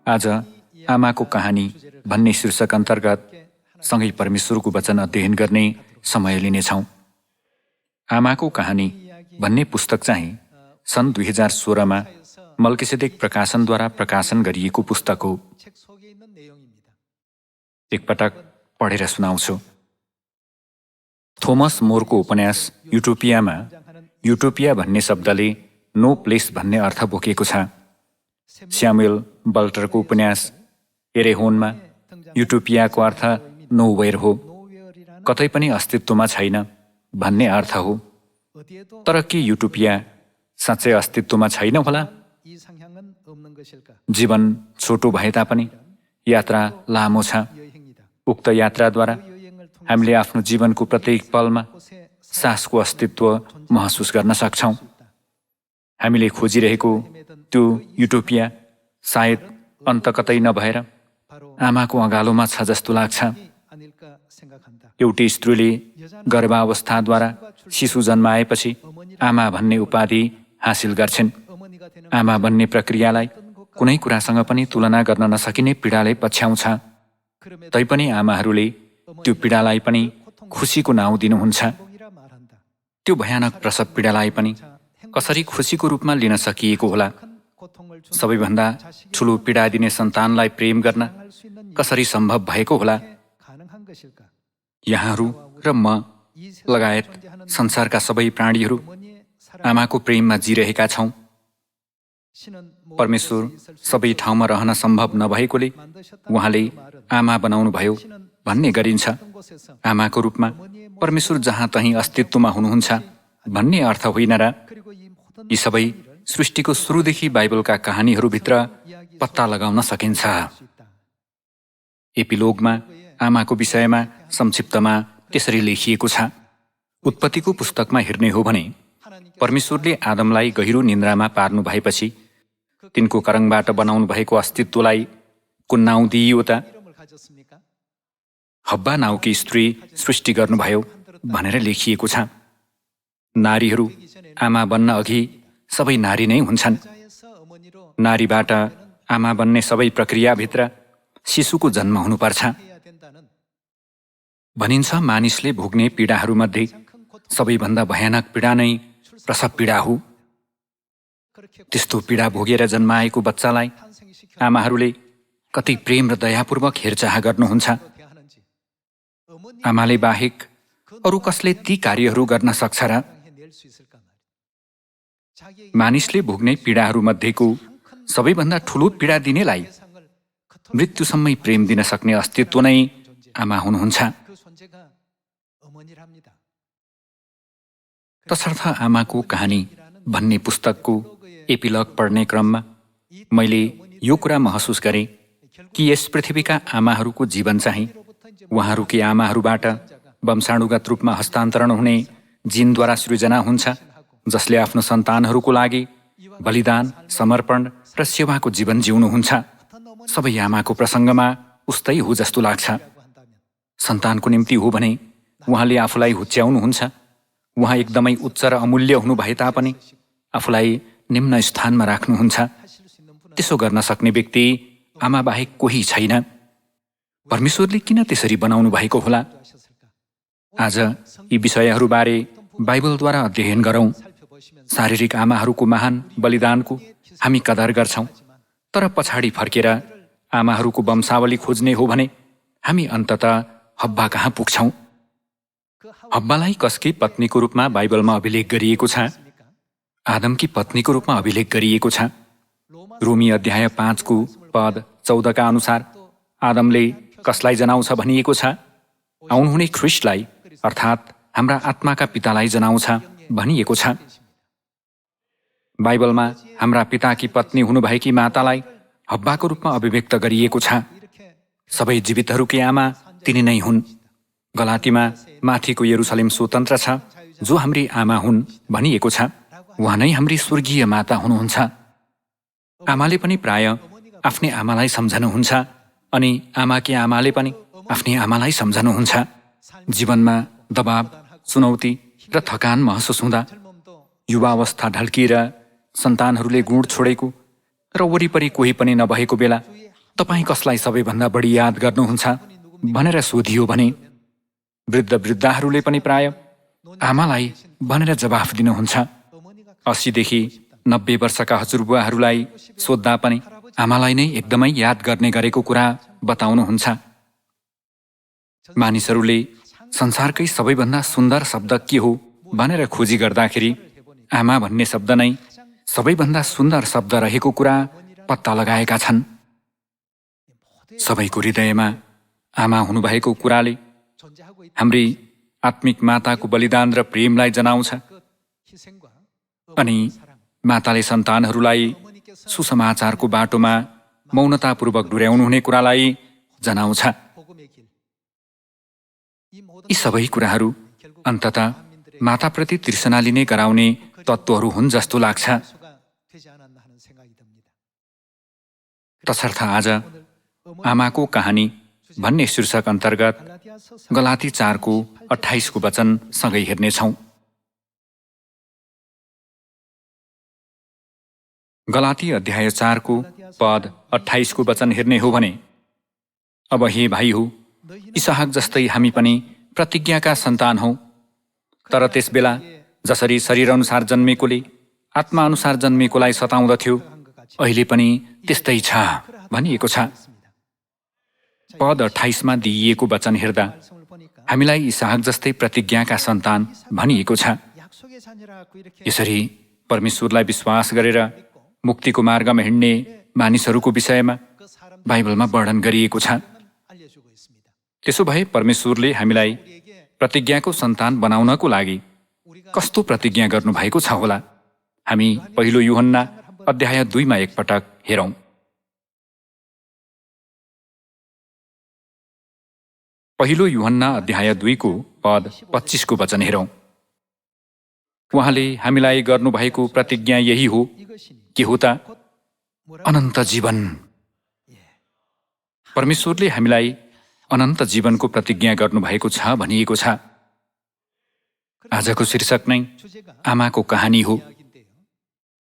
आज आमाको कहानी भन्ने शीर्षक अन्तर्गत सँगै परमेश्वरको वचन अध्ययन गर्ने समय लिनेछौँ। आमाको कहानी भन्ने पुस्तक चाहिँ सन् 2016मा मल्किसेदेक प्रकाशनद्वारा प्रकाशन गरिएको पुस्तक हो। एकपटक पढेर सुनाउँछु। थोमस मोरको उपन्यास युटोपियामा युटोपिया भन्ने शब्दले नो प्लेस भन्ने अर्थ बोकेको छ। स्यामुएल बल्टरको उपन्यास एरेहोनमा युटोपियाको अर्थ नोवेयर हो, कतै पनि अस्तित्वमा छैन भन्ने अर्थ हो। तर के युटोपिया साँच्चै अस्तित्वमा छैन होला? जीवन छोटो भए तापनि यात्रा लामो छ। उक्त यात्राद्वारा हामीले आफ्नो जीवनको प्रत्येक पलमा सासको अस्तित्व महसुस गर्न सक्छौँ। हामीले खोजिरहेको त्यो युटोपिया सायद अन्त कतै नभएर आमाको अँगालोमा छ जस्तो लाग्छ। एउटी स्त्रीले गर्भावस्थाद्वारा शिशु जन्माएपछि आमा भन्ने उपाधि हासिल गर्छिन्। आमा बन्ने प्रक्रियालाई कुनै कुरासँग पनि तुलना गर्न नसकिने पीडाले पछ्याउँछ। तैपनि आमाहरूले त्यो पीडालाई पनि खुसीको नाउँ दिनुहुन्छ। त्यो भयानक प्रसव पीडालाई पनि कसरी खुसीको रूपमा लिन सकिएको होला? सबैभन्दा ठुलो पीडा दिने सन्तानलाई प्रेम गर्न कसरी सम्भव भएको होला? यहाँहरू र म लगायत संसारका सबै प्राणीहरू आमाको प्रेममा जिरहेका छौँ। परमेश्वर सबै ठाउँमा रहन सम्भव नभएकोले उहाँले आमा बनाउनुभयो भन्ने गरिन्छ। आमाको रूपमा परमेश्वर जहाँ तहीँ अस्तित्वमा हुनुहुन्छ भन्ने अर्थ होइन र? यी सबै सृष्टिको सुरुदेखि बाइबलका कहानीहरूभित्र पत्ता लगाउन सकिन्छ। एपिलोगमा आमाको विषयमा संक्षिप्तमा त्यसरी लेखिएको छ। उत्पत्तिको पुस्तकमा हेर्ने हो भने परमेश्वरले आदमलाई गहिरो निन्द्रामा पार्नु भएपछि तिनको करङबाट बनाउनु भएको अस्तित्वलाई कुन नाउँ दिइयो त? हब्बा नाउँकी स्त्री सृष्टि गर्नुभयो भनेर लेखिएको छ। नारीहरू आमा बन्न अघि सबै नारी नै हुन्छन्। नारीबाट आमा बन्ने सबै प्रक्रियाभित्र शिशुको जन्म हुनुपर्छ। भनिन्छ मानिसले भोग्ने पीडाहरूमध्ये सबैभन्दा भयानक पीडा नै प्रसव पीडा हो। त्यस्तो पीडा भोगेर जन्माएको बच्चालाई आमाहरूले कति प्रेम र दयापूर्वक हेरचाह गर्नुहुन्छ। आमाले बाहेक अरू कसले ती कार्यहरू गर्न सक्छ र? मानिसले भोग्ने पीडाहरूमध्येको सबैभन्दा ठुलो पीडा दिनेलाई मृत्युसम्मै प्रेम दिन सक्ने अस्तित्व नै आमा हुनुहुन्छ। तसर्थ आमाको कहानी भन्ने पुस्तकको एपिलग पढ्ने क्रममा मैले यो कुरा महसुस गरेँ कि यस पृथ्वीका आमाहरूको जीवन चाहिँ उहाँहरूकी आमाहरूबाट वंशाणुगत रूपमा हस्तान्तरण हुने जिनद्वारा सृजना हुन्छ, जसले आफ्नो सन्तानहरूको लागि बलिदान, समर्पण र सेवाको जीवन जिउनुहुन्छ। सबै आमाको प्रसङ्गमा उस्तै हो जस्तो लाग्छ। सन्तानको निम्ति हो भने उहाँले आफूलाई हुच्याउनुहुन्छ। उहाँ एकदमै उच्च र अमूल्य हुनु भए तापनि आफूलाई निम्न स्थानमा राख्नुहुन्छ। त्यसो गर्न सक्ने व्यक्ति आमा बाहेक कोही छैन। परमेश्वरले किन त्यसरी बनाउनु भएको होला? आज यी विषयहरूबारे बाइबलद्वारा अध्ययन गरौँ। शारीरिक आमाहरूको महान बलिदानको हामी कदर गर्छौँ, तर पछाडि फर्केर आमाहरूको वंशावली खोज्ने हो भने हामी अन्ततः हब्बा कहाँ पुग्छौँ? हब्बालाई कसकी पत्नीको रूपमा बाइबलमा अभिलेख गरिएको छ? आदमकी पत्नीको रूपमा अभिलेख गरिएको छ। रोमी अध्याय 5 पद 14 का अनुसार आदमले कसलाई जनाउँछ भनिएको छ? आउनुहुने ख्रिस्टलाई, अर्थात् हाम्रा आत्माका पितालाई जनाउँछ भनिएको छ। बाइबलमा हाम्रा पिताकी पत्नी हुनुभएकी मातालाई हब्बाको रूपमा अभिव्यक्त गरिएको छ। सबै जीवितहरूकी आमा तिनी नै हुन्। गलातीमा माथिको यरुसलेम स्वतन्त्र छ, जो हाम्री आमा हुन् भनिएको छ। उहाँ नै हाम्री स्वर्गीय माता हुनुहुन्छ। आमाले पनि प्राय आफ्नै आमालाई सम्झनुहुन्छ अनि आमाकी आमाले पनि आफ्नै आमालाई सम्झनुहुन्छ। जीवनमा दबाव, चुनौती र थकान महसुस हुँदा, युवावस्था ढल्किएर सन्तानहरूले गुण छोडेको र वरिपरि कोही पनि नभएको बेला तपाईँ कसलाई सबैभन्दा बढी याद गर्नुहुन्छ भनेर सोधियो भने वृद्धहरूले पनि प्राय आमालाई भनेर जवाफ दिनुहुन्छ। 80 देखि 90 वर्षका हजुरबुवाहरूलाई सोद्धा पनि आमालाई नै एकदमै याद गर्ने गरेको कुरा बताउनुहुन्छ। मानिसहरूले संसारकै सबैभन्दा सुन्दर शब्द के हो भनेर खोजी गर्दाखेरि आमा भन्ने शब्द नै सबैभन्दा सुन्दर शब्द रहेको कुरा पत्ता लगाएका छन्। सबैको हृदयमा आमा हुनुभएको कुराले हाम्री आत्मिक माताको बलिदान र प्रेमलाई जनाउँछ अनि माताले सन्तानहरूलाई सुसमाचारको बाटोमा मौनतापूर्वक डोर्याउनु हुने कुरालाई जनाउँछ। यी सबै कुराहरू अन्ततः माताप्रति तृष्णा लिने गराउने तत्त्वहरू हुन् जस्तो लाग्छ। तसर्थ आज आमाको कहानी भन्ने शीर्षक अन्तर्गत गलाती 4 को 28 को वचन सँगै हेर्नेछौँ। गलाती अध्याय 4 को पद 28 को वचन हेर्ने हो भने, अब हे भाइ हो, इसहाक जस्तै हामी पनि प्रतिज्ञाका सन्तान हौं। तर त्यसबेला जसरी शरीर अनुसार जन्मेकोले आत्मा अनुसार जन्मेकोलाई सताउँदथ्यो, अहिले पनि त्यस्तै छ भनिएको छ। पद 28 मा दिइएको वचन हेर्दा हामीलाई इसहाक जस्तै प्रतिज्ञाका सन्तान भनिएको छ। यसरी परमेश्वरलाई विश्वास गरेर मुक्तिको मार्गमा हिँड्ने मानिसहरूको विषयमा बाइबलमा वर्णन गरिएको छ। त्यसो भए परमेश्वरले हामीलाई प्रतिज्ञाको सन्तान बनाउनको लागि कस्तो प्रतिज्ञा गर्नुभएको छ होला? हामी पहिलो यूहन्ना अध्याय 2 मा एकपटक हेरौँ। पहिलो यूहन्ना अध्याय 2 को पद 25 को वचन हेरौँ। उहाँले हामीलाई गर्नुभएको प्रतिज्ञा यही हो, के हो त? अनन्त जीवन। परमेश्वरले हामीलाई अनन्त जीवनको प्रतिज्ञा गर्नुभएको छ भनिएको छ। आजको शीर्षक नै आमाको कहानी हो।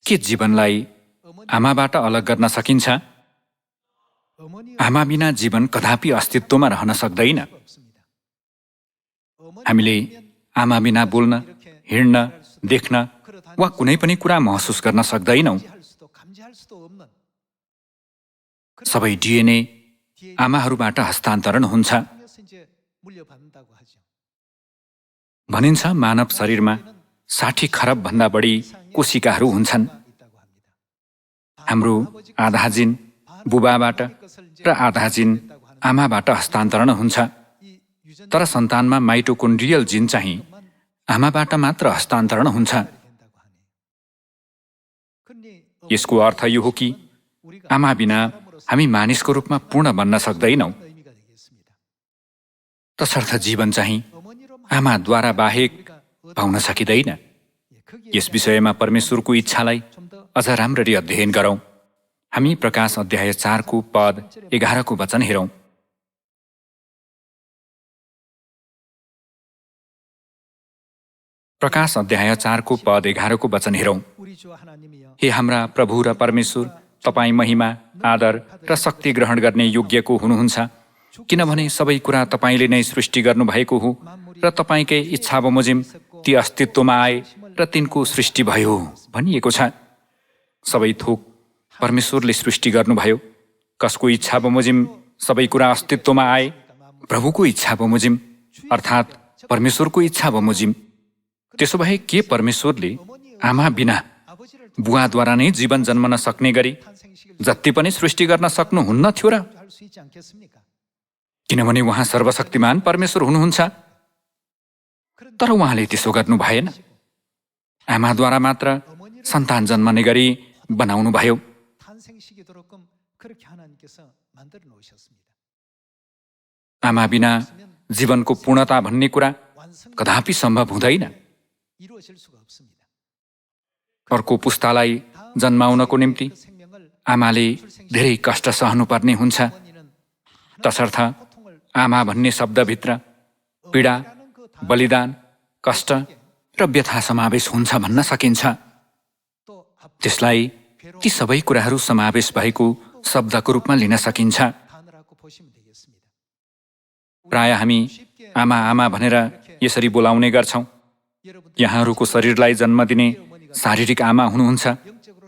के जीवनलाई आमाबाट अलग गर्न सकिन्छ? आमा बिना जीवन कदापि अस्तित्वमा रहन सक्दैन। हामीले आमा बिना बोल्न, हिँड्न, देख्न वा कुनै पनि कुरा महसुस गर्न सक्दैनौँ। सबै डिएनए आमाहरूबाट हस्तान्तरण हुन्छ। भनिन्छ मानव शरीरमा 60 खरब भन्दा बढी कोशिकाहरू हुन्छन्। हाम्रो आधा जिन बुबाबाट र आधा जिन आमाबाट हस्तान्तरण हुन्छ। तर सन्तानमा माइटोकोन्ड्रियल जिन चाहिँ आमाबाट मात्र हस्तान्तरण हुन्छ। यसको अर्थ यो हो कि आमा बिना हामी मानिसको रूपमा पूर्ण बन्न सक्दैनौँ। तसर्थ जीवन चाहिँ आमाद्वारा बाहेक पाउन सकिँदैन। यस विषयमा परमेश्वरको इच्छालाई अझ राम्ररी अध्ययन गरौँ। हामी प्रकाश अध्याय 4 को पद 11 को वचन हेरौँ। प्रकाश अध्याय 4 को पद 11 को वचन हेरौँ। हे हाम्रा प्रभु र परमेश्वर, तपाईँ महिमा, आदर र शक्ति ग्रहण गर्ने योग्यको हुनुहुन्छ, किनभने सबै कुरा तपाईँले नै सृष्टि गर्नुभएको हो र तपाईँकै इच्छा बमोजिम ती अस्तित्वमा आए र तिनको सृष्टि भयो भनिएको छ। सबै थोक परमेश्वरले सृष्टि गर्नुभयो। कसको इच्छा बमोजिम सबै कुरा अस्तित्वमा आए? प्रभुको इच्छा बमोजिम, अर्थात् परमेश्वरको इच्छा बमोजिम। त्यसो भए के परमेश्वरले आमा बिना बुवाद्वारा नै जीवन जन्मन सक्ने गरी जति पनि सृष्टि गर्न सक्नुहुन्न थियो र? किनभने उहाँ सर्वशक्तिमान परमेश्वर हुनुहुन्छ। तर उहाँले त्यसो गर्नु भएन। आमाद्वारा मात्र सन्तान जन्मने गरी बनाउनु भयो। आमा बिना जीवनको पूर्णता भन्ने कुरा कदापि सम्भव हुँदैन। अर्को पुस्तालाई जन्माउनको निम्ति आमाले धेरै कष्ट सहनुपर्ने हुन्छ। तसर्थ आमा भन्ने शब्दभित्र पीडा, बलिदान, कष्ट र व्यथा समावेश हुन्छ भन्न सकिन्छ। त्यसलाई ती सबै कुराहरू समावेश भएको शब्दको रूपमा लिन सकिन्छ। प्राय हामी आमा आमा भनेर यसरी बोलाउने गर्छौं। यहाँहरूको शरीरलाई जन्म दिने शारीरिक आमा हुनुहुन्छ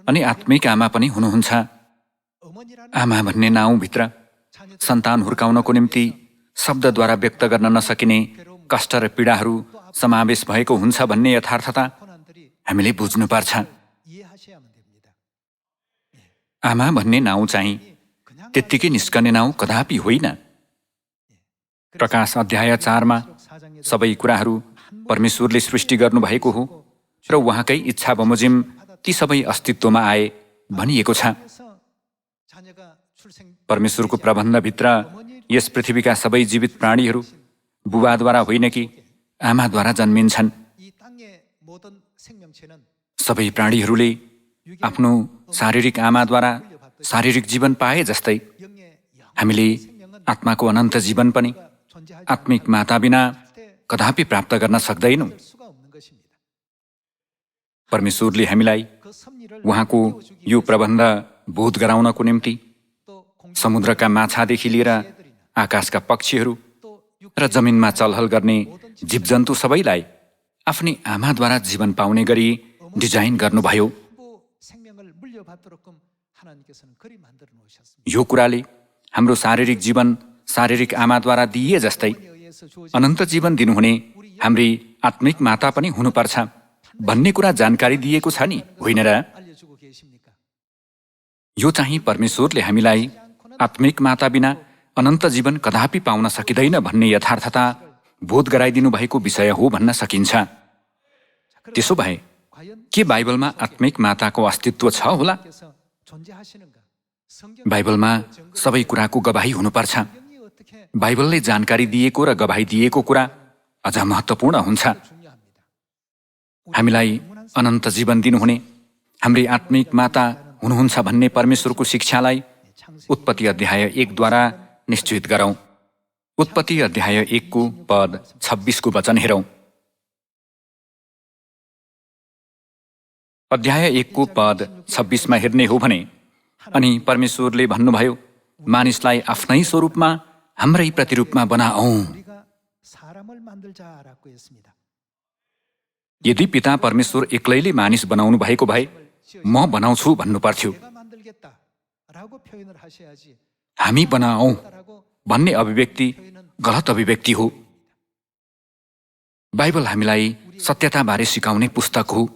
अनि आत्मिक आमा पनि हुनुहुन्छ। आमा भन्ने नाउँभित्र सन्तान हुर्काउनको निम्ति शब्दद्वारा व्यक्त गर्न नसकिने कष्ट र पीडाहरू समावेश भएको हुन्छ भन्ने यथार्थता हामीले बुझ्नुपर्छ। आमा भन्ने नाउँ चाहिँ त्यत्तिकै निस्कने नाउँ कदापि होइन। प्रकाश अध्याय 4 सबै कुराहरू परमेश्वरले सृष्टि गर्नुभएको हो र उहाँकै इच्छा बमोजिम ती सबै अस्तित्वमा आए भनिएको छ। परमेश्वरको प्रबन्धभित्र यस पृथ्वीका सबै जीवित प्राणीहरू बुबाद्वारा होइन कि आमाद्वारा जन्मिन्छन्। सबै प्राणीहरूले आफ्नो शारीरिक आमाद्वारा शारीरिक जीवन पाए जस्तै हामीले आत्माको अनन्त जीवन पनि आत्मिक माता बिना कदापि प्राप्त गर्न सक्दैनौँ। परमेश्वरले हामीलाई उहाँको यो प्रबन्ध बोध गराउनको निम्ति समुद्रका माछादेखि लिएर आकाशका पक्षीहरू र जमिनमा चलहल गर्ने जीवजन्तु सबैलाई आफ्नै आमाद्वारा जीवन पाउने गरी डिजाइन गर्नुभयो। यो कुराले हाम्रो शारीरिक जीवन शारीरिक आमाद्वारा दिए जस्तै अनन्त जीवन दिनुहुने हाम्री आत्मिक माता पनि हुनुपर्छ भन्ने कुरा जानकारी दिएको छ नि, होइन र? यो चाहिँ परमेश्वरले हामीलाई आत्मिक माता बिना अनन्त जीवन कदापि पाउन सकिँदैन भन्ने यथार्थता बोध गराइदिनु भएको विषय हो भन्न सकिन्छ। त्यसो भए के बाइबलमा आत्मिक माताको अस्तित्व छ होला? बाइबलमा सबै कुराको गवाही हुनुपर्छ। बाइबलले जानकारी दिएको र गवाही दिएको कुरा अझ महत्त्वपूर्ण हुन्छ। हामीलाई अनन्त जीवन दिनुहुने हाम्री आत्मिक माता हुनुहुन्छ भन्ने परमेश्वरको शिक्षालाई उत्पत्ति अध्याय 1 द्वारा निश्चित गरौँ। उत्पत्ति अध्याय 1 को पद 26 को वचन हेरौँ। अध्याय 1 को पद 26 मा हेर्ने हो भने, अनि परमेश्वरले भन्नुभयो, मानिसलाई आफ्नै स्वरूपमा हाम्रै प्रतिरूपमा बनाऔँ। यदि पिता परमेश्वर एक्लैले मानिस बनाउनु भएको भए म बनाउँछु भन्नु पर्थ्यो। हामी बनाऔँ भन्ने अभिव्यक्ति गलत अभिव्यक्ति हो। बाइबल हामीलाई सत्यताबारे सिकाउने पुस्तक हो।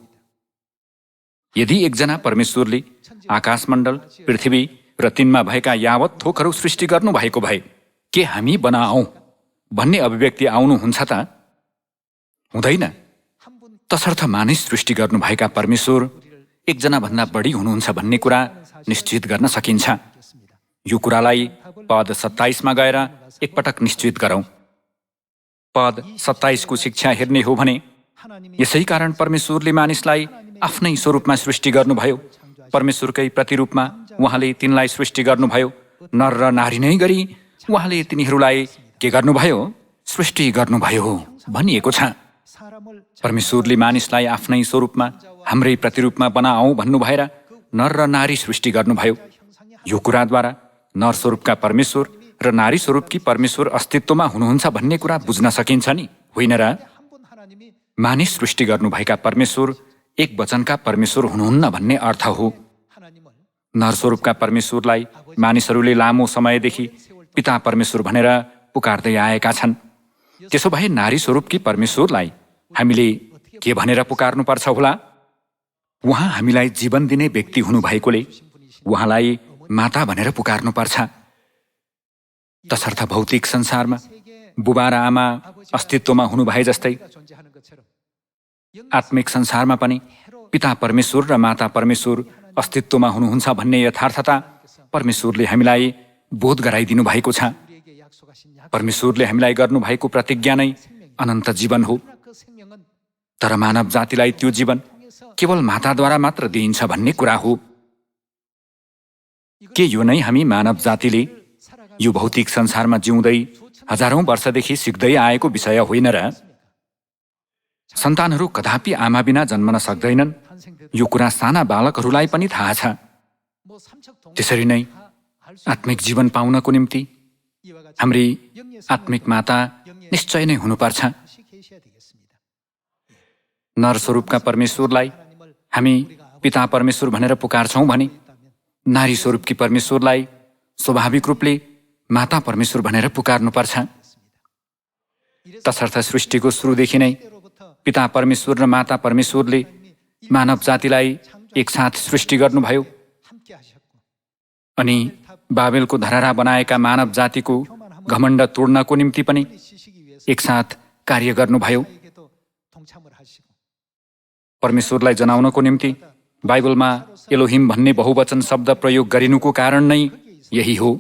यदि एकजना परमेश्वरले आकाशमण्डल, पृथ्वी र तिनमा भएका यावत थोकहरू सृष्टि गर्नु भएको भए के हामी बनाऔँ भन्ने अभिव्यक्ति आउनुहुन्छ त? हुँदैन। तसर्थ मानिस सृष्टि गर्नुभएका परमेश्वर एकजना भन्दा बढी हुनुहुन्छ भन्ने कुरा निश्चित गर्न सकिन्छ। यो कुरालाई पद 27 मा गएर एकपटक निश्चित गरौँ। पद 27 को शिक्षा हेर्ने हो भने, यसै कारण परमेश्वरले मानिसलाई आफ्नै स्वरूपमा सृष्टि गर्नुभयो। परमेश्वरकै प्रतिरूपमा उहाँले तिनलाई सृष्टि गर्नुभयो। नर र नारी नै गरी उहाँले तिनीहरूलाई के गर्नुभयो? सृष्टि गर्नुभयो भनिएको छ। परमेश्वरले मानिसलाई आफ्नै स्वरूपमा हाम्रै प्रतिरूपमा बनाऔँ भन्नु भएर नर र नारी सृष्टि गर्नुभयो। यो कुराद्वारा नर स्वरूपका परमेश्वर र नारी स्वरूपकी परमेश्वर अस्तित्वमा हुनुहुन्छ भन्ने कुरा बुझ्न सकिन्छ नि, होइन र? मानिस सृष्टि गर्नुभएका परमेश्वर एक वचनका परमेश्वर हुनुहुन्न भन्ने अर्थ हो। नर स्वरूपका परमेश्वरलाई मानिसहरूले लामो समयदेखि पिता परमेश्वर भनेर पुकार्दै आएका छन्। त्यसो भए नारी स्वरूपकी परमेश्वरलाई हामीले के भनेर पुकार्नुपर्छ होला? उहाँ हामीलाई जीवन दिने व्यक्ति हुनुभएकोले उहाँलाई माता भनेर पुकार्नुपर्छ। तसर्थ भौतिक संसारमा बुबा र आमा अस्तित्वमा हुनुभए जस्तै आत्मिक संसारमा पनि पिता परमेश्वर र माता परमेश्वर अस्तित्वमा हुनुहुन्छ भन्ने यथार्थता परमेश्वरले हामीलाई बोध गराइदिनु भएको छ। परमेश्वरले हामीलाई गर्नुभएको प्रतिज्ञा नै अनन्त जीवन हो। तर मानव जातिलाई त्यो जीवन केवल माताद्वारा मात्र दिइन्छ भन्ने कुरा हो। के यो नै हामी मानव जातिले यो भौतिक संसारमा जिउँदै हजारौं वर्षदेखि सिक्दै आएको विषय होइन र? सन्तानहरू कदापि आमा बिना जन्मन सक्दैनन्। यो कुरा साना बालकहरूलाई पनि थाहा छ। त्यसरी नै आत्मिक जीवन पाउनको निम्ति हाम्री आत्मिक माता निश्चय नै हुनुपर्छ। नर स्वरूपका परमेश्वरलाई हामी पिता परमेश्वर भनेर पुकार्छौँ भने नारी स्वरूपकी परमेश्वरलाई स्वाभाविक रूपले माता परमेश्वर भनेर पुकार्नुपर्छ। तसर्थ सृष्टिको सुरुदेखि नै पिता परमेश्वर र माता परमेश्वरले मानव जातिलाई एकसाथ सृष्टि गर्नुभयो अनि बाबेलको धरारा बनाएका मानव जातिको घमण्ड तोड्नको निम्ति पनि एकसाथ कार्य गर्नुभयो। परमेश्वरलाई जनाउनको निम्ति बाइबलमा एलोहिम भन्ने बहुवचन शब्द प्रयोग गरिनुको कारण नै यही हो।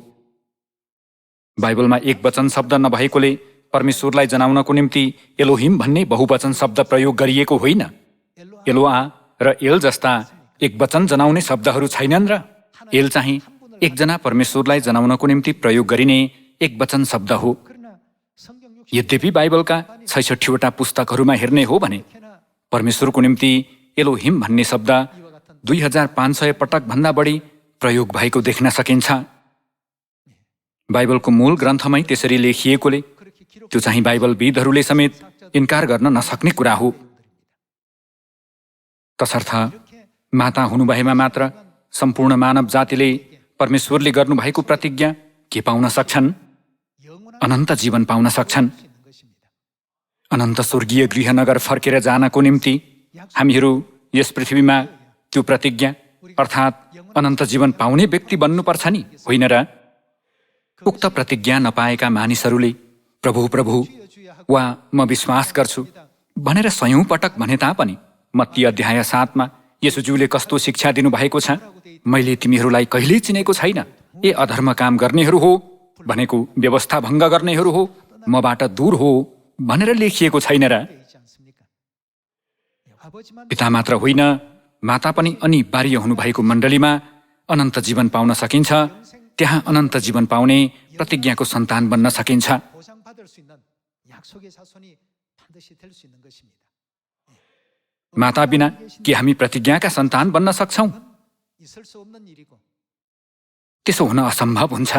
बाइबलमा एक वचन शब्द नभएकोले परमेश्वरलाई जनाउनको निम्ति एलोहिम भन्ने बहुवचन शब्द प्रयोग गरिएको होइन। एलोआ र एल जस्ता एक वचन जनाउने शब्दहरू छैनन् र एल चाहिँ एकजना परमेश्वरलाई जनाउनको निम्ति प्रयोग गरिने एक वचन शब्द हो। यद्यपि बाइबलका 66वटा पुस्तकहरूमा हेर्ने हो भने परमेश्वरको निम्ति एलोहिम भन्ने शब्द 2500 पटक भन्दा बढी प्रयोग भएको देख्न सकिन्छ। बाइबलको मूल ग्रन्थमै त्यसरी लेखिएकोले त्यो चाहिँ बाइबलविदहरूले समेत इन्कार गर्न नसक्ने कुरा हो। तसर्थ माता हुनुभएमा मात्र सम्पूर्ण मानव जातिले परमेश्वरले गर्नुभएको प्रतिज्ञा के पाउन सक्छन्? अनन्त जीवन पाउन सक्छन्। अनन्त स्वर्गीय गृहनगर फर्केर जानको निम्ति हामीहरू यस पृथ्वीमा त्यो प्रतिज्ञा अर्थात् अनन्त जीवन पाउने व्यक्ति बन्नुपर्छ नि, होइन र? उक्त प्रतिज्ञा नपाएका मानिसहरूले प्रभु प्रभु वा म विश्वास गर्छु भनेर 100औं पटक भने तापनि मत्ती अध्याय 7 मा येशूज्यूले कस्तो शिक्षा दिनुभएको छ? मैले तिमीहरूलाई कहिल्यै चिनेको छैन, ए अधर्म काम गर्नेहरू हो, भनेको व्यवस्था भङ्ग गर्नेहरू हो, मबाट दूर हो भनेर लेखिएको छैन र? पिता मात्र होइन, माता पनि अनिवार्य हुनुभएको मण्डलीमा अनन्त जीवन पाउन सकिन्छ। त्यहाँ अनन्त जीवन पाउने प्रतिज्ञाको सन्तान बन्न सकिन्छ। माता बिना के हामी प्रतिज्ञाका सन्तान बन्न सक्छौँ? त्यसो हुन असम्भव हुन्छ।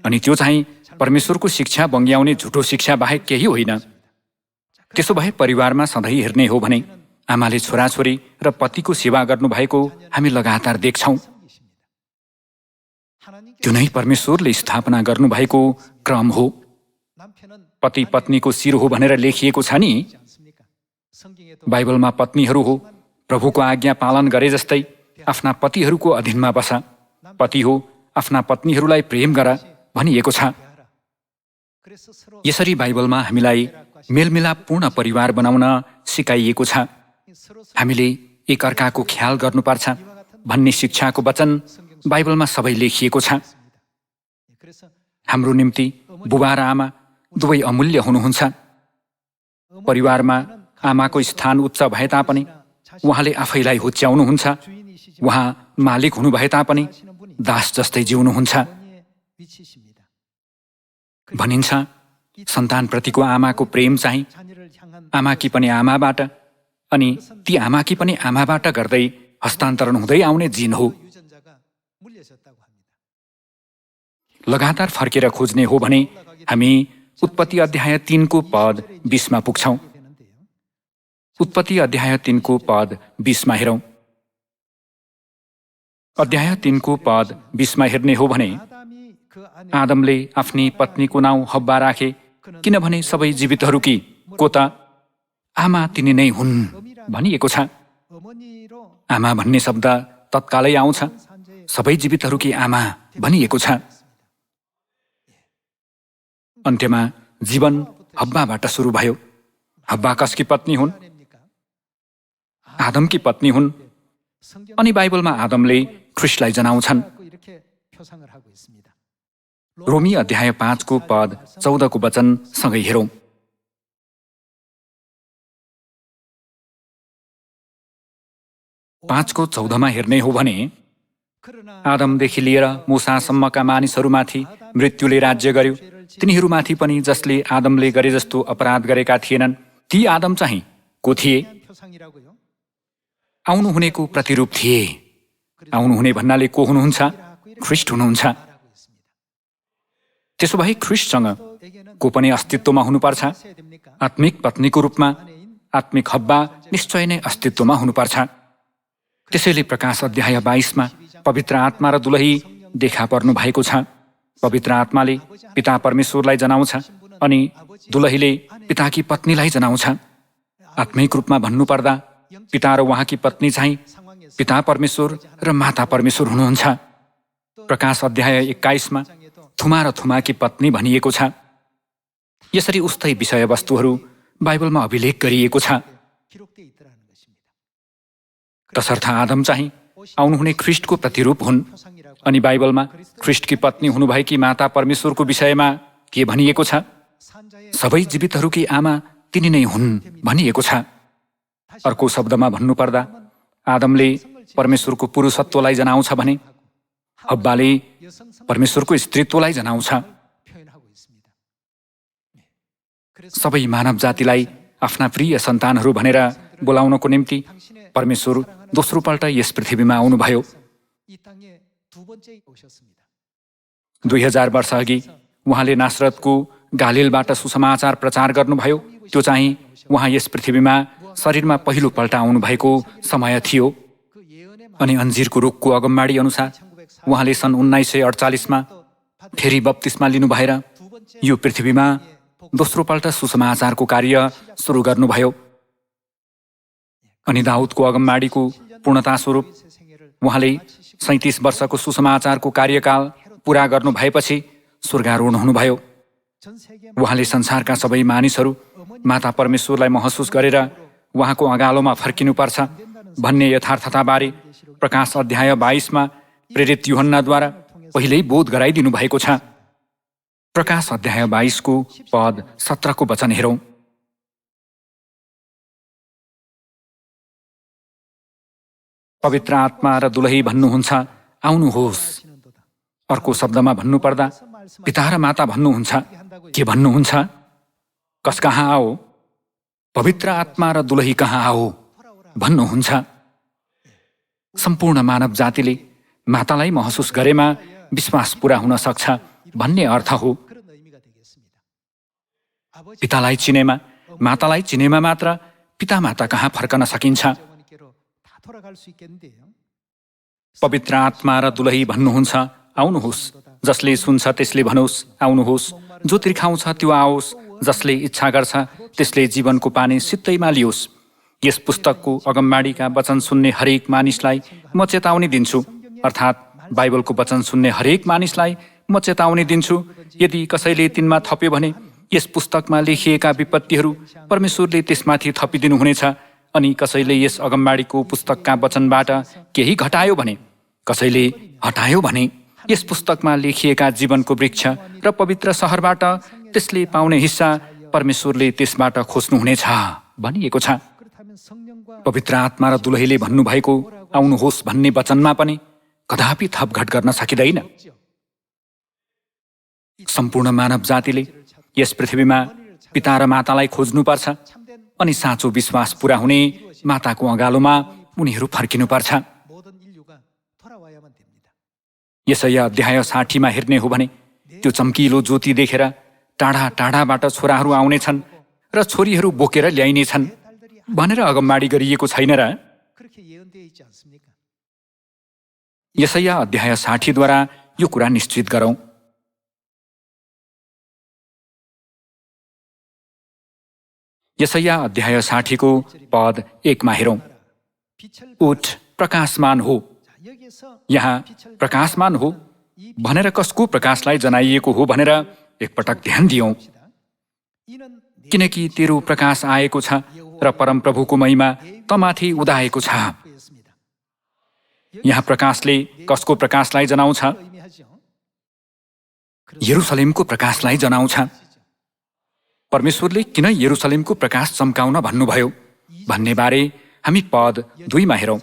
अनि त्यो चाहिँ परमेश्वरको शिक्षा बङ्ग्याउने झुटो शिक्षा बाहेक केही होइन। त्यसो भए परिवारमा सधैँ हेर्ने हो भने आमाले छोराछोरी र पतिको सेवा गर्नुभएको हामी लगातार देख्छौँ। त्यो नै परमेश्वरले स्थापना गर्नुभएको क्रम हो। पति पत्नीको शिर हो भनेर लेखिएको छ नि। बाइबलमा पत्नीहरू हो प्रभुको आज्ञा पालन गरे जस्तै आफ्ना पतिहरूको अधीनमा बस, पति हो आफ्ना पत्नीहरूलाई प्रेम गर भनिएको छ। यसरी बाइबलमा हामीलाई मेलमिलापपूर्ण परिवार बनाउन सिकाइएको छ। हामीले एकअर्काको ख्याल गर्नुपर्छ भन्ने शिक्षाको वचन बाइबलमा सबै लेखिएको छ। हाम्रो निम्ति बुबा र आमा दुवै अमूल्य हुनुहुन्छ। परिवारमा आमाको स्थान उच्च भए तापनि उहाँले आफैलाई हुच्याउनुहुन्छ। उहाँ मालिक हुनु भए तापनि दास जस्तै जिउनुहुन्छ। भनिन्छ सन्तानप्रतिको आमाको प्रेम चाहिँ आमाकी पनि आमाबाट अनि ती आमाकी पनि आमाबाट गर्दै हस्तान्तरण हुँदै आउने जिन हो। लगातार फर्केर खोज्ने हो भने हामी उत्पत्ति अध्याय 3 को पद 20 मा पुग्छौँ। उत्पत्ति अध्याय 3 को पद 20 मा हेरौँ। अध्याय 3 को पद 20 मा हेर्ने हो भने आदमले आफ्नी पत्नीको नाउँ हब्बा राखे, किनभने सबै जीवितहरूकी को त आमा तिनी नै हुन् भनिएको छ। आमा भन्ने शब्द तत्कालै आउँछ। सबै जीवितहरूकी आमा भनिएको छ। अन्त्यमा जीवन हब्बाबाट सुरु भयो। हब्बा कसकी पत्नी हुन्? आदमकी पत्नी हुन्। अनि बाइबलमा आदमले ख्रिस्टलाई जनाउँछन्। रोमी अध्याय 5 को पद 14 को वचन सँगै हेरौँ। पाँच को 14 मा हेर्ने हो भने आदमदेखि लिएर मूसासम्मका मानिसहरूमाथि मृत्युले राज्य गर्यो। तिनीहरूमाथि पनि जसले आदमले गरे जस्तो अपराध गरेका थिएनन्। ती आदम चाहिँ को थिए? आउनुहुनेको प्रतिरूप थिए। आउनुहुने भन्नाले को हुनुहुन्छ? ख्रिस्ट हुनुहुन्छ। त्यसो भए ख्रिस्टसँग को पनि अस्तित्वमा हुनुपर्छ। आत्मिक पत्नीको रूपमा आत्मिक हब्बा निश्चय नै अस्तित्वमा हुनुपर्छ। त्यसैले प्रकाश अध्याय 22मा पवित्र आत्मा र दुलही देखा पर्नु भएको छ। पवित्र आत्माले पिता परमेश्वरलाई जनाउँछ अनि दुलहीले पिताकी पत्नीलाई जनाउँछ। आत्मिक रूपमा भन्नुपर्दा पिता र उहाँकी पत्नी चाहिँ पिता परमेश्वर र माता परमेश्वर हुनुहुन्छ। प्रकाश अध्याय 21मा थुमा र थुमाकी पत्नी भनिएको छ। यसरी उस्तै विषयवस्तुहरू बाइबलमा अभिलेख गरिएको छ। तसर्थ आदम चाहिँ आउनुहुने ख्रिस्टको प्रतिरूप हुन् अनि बाइबलमा ख्रिस्टकी पत्नी हुनुभएकी माता परमेश्वरको विषयमा के भनिएको छ? सबै जीवितहरूकी आमा तिनी नै हुन् भनिएको छ। अर्को शब्दमा भन्नुपर्दा आदमले परमेश्वरको पुरुषत्वलाई जनाउँछ भने हब्बाले परमेश्वरको स्त्रीत्वलाई जनाउँछ। सबै मानव जातिलाई आफ्ना प्रिय सन्तानहरू भनेर बोलाउनको निम्ति परमेश्वर दोस्रोपल्ट यस पृथ्वीमा आउनुभयो। 2000 वर्ष अघि उहाँले नासरतको गालिलबाट सुसमाचार प्रचार गर्नुभयो। त्यो चाहिँ उहाँ यस पृथ्वीमा शरीरमा पहिलोपल्ट आउनुभएको समय थियो। अनि अन्जिरको रुखको अगमबाडी अनुसार उहाँले सन् 1948मा फेरि बप्तिस्मा लिनु भएर यो पृथ्वीमा दोस्रोपल्ट सुसमाचारको कार्य सुरु गर्नुभयो। अनि दाउदको अगमबाडीको पूर्णता स्वरूप उहाँले 37 वर्षको सुसमाचारको कार्यकाल पूरा गर्नु भएपछि स्वर्गारोहण हुनुभयो। उहाँले संसारका सबै मानिसहरू माता परमेश्वरलाई महसुस गरेर उहाँको अँगालोमा फर्किनुपर्छ भन्ने यथार्थताबारे प्रकाश अध्याय 22मा प्रेरित यूहन्नाद्वारा पहिल्यै बोध गराइदिनु भएको छ। प्रकाश अध्याय 22को पद 17 को वचन हेरौँ। पवित्र आत्मा र दुलही भन्नुहुन्छ आउनुहोस्। अर्को शब्दमा भन्नुपर्दा पिता र माता भन्नुहुन्छ। के भन्नुहुन्छ? कस कहाँ आओ? पवित्र आत्मा र दुलही कहाँ आओ भन्नुहुन्छ। सम्पूर्ण मानव जातिले मातालाई महसुस गरेमा विश्वास पूरा हुन सक्छ भन्ने अर्थ हो। पितालाई चिनेमा मातालाई चिनेमा मात्र पिता माता कहाँ फर्कन सकिन्छ। पवित्र आत्मा र दुलही भन्नुहुन्छ आउनुहोस्। जसले सुन्छ त्यसले भनोस् आउनुहोस्। जो तिर्खाउँछ त्यो आओस्। जसले इच्छा गर्छ त्यसले जीवनको पानी सित्तैमा लियोस्। यस पुस्तकको अगमबाडीका वचन सुन्ने हरेक मानिसलाई म चेतावनी दिन्छु, अर्थात् बाइबलको वचन सुन्ने हरेक मानिसलाई म चेतावनी दिन्छु। यदि कसैले तिनमा थप्यो भने यस पुस्तकमा लेखिएका विपत्तिहरू परमेश्वरले त्यसमाथि थपिदिनुहुनेछ। अनि कसैले यस अगमबाडीको पुस्तकका वचनबाट केही घटायो भने, कसैले हटायो भने यस पुस्तकमा लेखिएका जीवनको वृक्ष र पवित्र सहरबाट त्यसले पाउने हिस्सा परमेश्वरले त्यसबाट खोज्नुहुनेछ भनिएको छ। पवित्र आत्मा र दुलहीले भन्नुभएको आउनुहोस् भन्ने वचनमा पनि कदापि थपघट गर्न सकिँदैन। सम्पूर्ण मानव जातिले यस पृथ्वीमा पिता र मातालाई खोज्नुपर्छ अनि साँचो विश्वास पूरा हुने माताको अँगालोमा उनीहरू फर्किनुपर्छ। यसैया अध्याय 60मा हेर्ने हो भने त्यो चम्किलो ज्योति देखेर टाढा टाढाबाट छोराहरू आउनेछन् र छोरीहरू बोकेर ल्याइनेछन् भनेर अगमबाडी गरिएको छैन र? यसैया अध्याय 60द्वारा यो कुरा निश्चित गरौँ। यसैया अध्याय 60को पद 1मा हेरौँ। उठ प्रकाशमान हो। यहाँ प्रकाशमान हो भनेर कसको प्रकाशलाई जनाइएको हो भनेर एकपटक ध्यान दियौँ। किनकि तेरो प्रकाश आएको छ र परमप्रभुको महिमा तमाथि उदाएको छ। यहाँ प्रकाशले कसको प्रकाशलाई जनाउँछ? यरुसलेमको प्रकाशलाई जनाउँछ। परमेश्वरले किन यरुसलेमको प्रकाश चम्काउन भन्नुभयो भन्ने बारे हामी पद 2मा हेरौँ।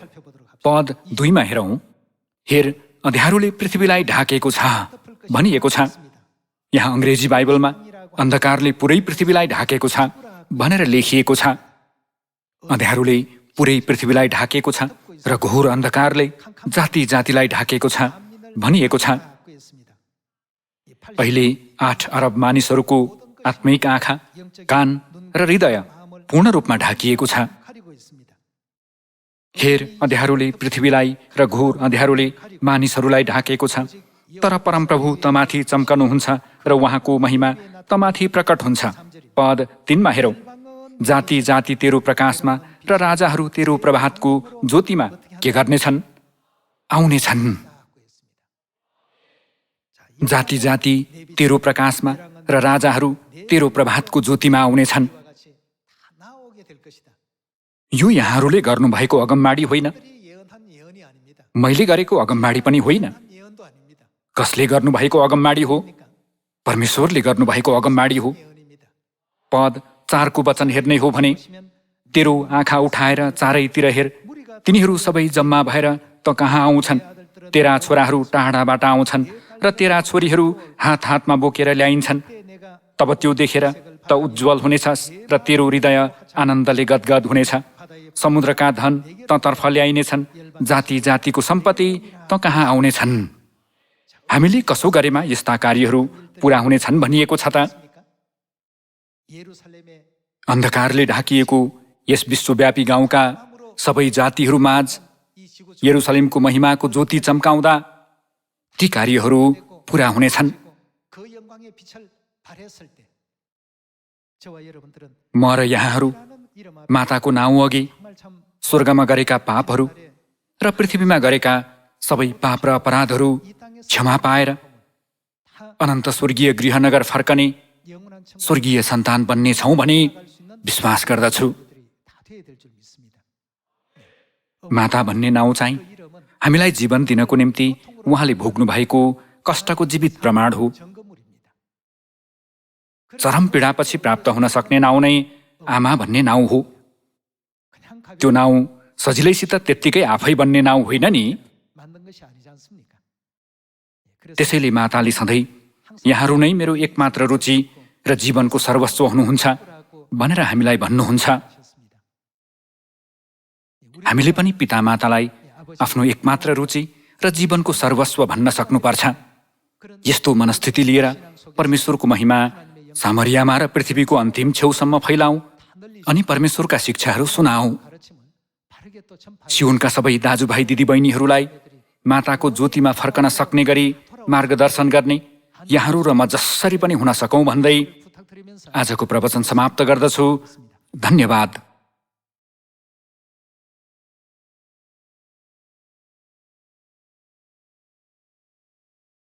पद 2मा हेरौँ। हेर अँध्यारोले पृथ्वीलाई ढाकेको छ भनिएको छ। यहाँ अङ्ग्रेजी बाइबलमा अन्धकारले पुरै पृथ्वीलाई ढाकेको छ भनेर लेखिएको छ। अँध्यारोले पुरै पृथ्वीलाई ढाकेको छ र घोर अन्धकारले जाति जातिलाई ढाकेको छ। भनिएको छ। अहिले 8 अरब मानिसहरूको आत्मिक आँखा, कान र हृदय पूर्ण रूपमा ढाकिएको छ। हेर अँध्यारोले पृथ्वीलाई र घोर अँध्यारोले मानिसहरूलाई ढाकेको छ, तर परमप्रभु तमाथि चम्कनुहुन्छ र उहाँको महिमा तमाथि प्रकट हुन्छ। पद 3 मा हेरौँ, जाति जाति तेरो प्रकाशमा र राजाहरू तेरो प्रभातको ज्योतिमा के गर्नेछन्? आउनेछन्। जाति जाति तेरो प्रकाशमा र राजाहरू तेरो प्रभातको ज्योतिमा आउनेछन्। यो यहाँहरूले गर्नुभएको अगमबाडी होइन, मैले गरेको अगमबाडी पनि होइन। कसले गर्नुभएको अगमबाडी हो? परमेश्वरले गर्नुभएको अगमबाडी हो। पद 4 को वचन हेर्ने हो भने, तेरो आँखा उठाएर चारैतिर हेर, तिनीहरू सबै जम्मा भएर त कहाँ आउँछन्? तेरा छोराहरू टाढाबाट आउँछन् र तेरा छोरीहरू हात हातमा बोकेर ल्याइन्छन्। तब त्यो देखेर त उज्जवल हुनेछस् र तेरो हृदय आनन्दले गदगद हुनेछ। समुद्रका धन ततर्फ ल्याइनेछन्, जाति जातिको सम्पत्ति त कहाँ आउनेछन्? हामीले कसो गरेमा यस्ता कार्यहरू पूरा हुनेछन् भनिएको छ त? अन्धकारले ढाकिएको यस विश्वव्यापी गाउँका सबै जातिहरूमाझ यरुसलेमको महिमाको ज्योति चम्काउँदा ती कार्यहरू पूरा हुनेछन्। म र यहाँहरू माताको नाउँ अघि स्वर्गमा गरेका पापहरू र पृथ्वीमा गरेका सबै पाप र अपराधहरू क्षमा पाएर अनन्त स्वर्गीय गृहनगर फर्कने स्वर्गीय सन्तान बन्ने छौँ भनी विश्वास गर्दछु। माता भन्ने नाउँ चाहिँ हामीलाई जीवन दिनको निम्ति उहाँले भोग्नु भएको कष्टको जीवित प्रमाण हो। चरम पीडापछि प्राप्त हुन सक्ने नाउँ नै आमा भन्ने नाउँ हो। त्यो नाउँ सजिलैसित त्यत्तिकै आफै बन्ने नाउँ होइन नि। त्यसैले माताले सधैँ यहाँहरू नै मेरो एकमात्र रुचि र जीवनको सर्वस्व हुनुहुन्छ भनेर हामीलाई भन्नुहुन्छ। हामीले पनि पिता मातालाई आफ्नो एकमात्र रुचि र जीवनको सर्वस्व भन्न सक्नुपर्छ। यस्तो मनस्थिति लिएर परमेश्वरको महिमा सामरियामा र पृथ्वीको अन्तिम छेउसम्म फैलाऊ अनि परमेश्वरका शिक्षाहरू सुनाऊ। सियोनका सबै दाजुभाइ दिदीबहिनीहरूलाई माताको ज्योतिमा फर्कन सक्ने गरी मार्गदर्शन गर्ने यहाँहरू र म जसरी पनि हुन सकौँ भन्दै आजको प्रवचन समाप्त गर्दछु। धन्यवाद।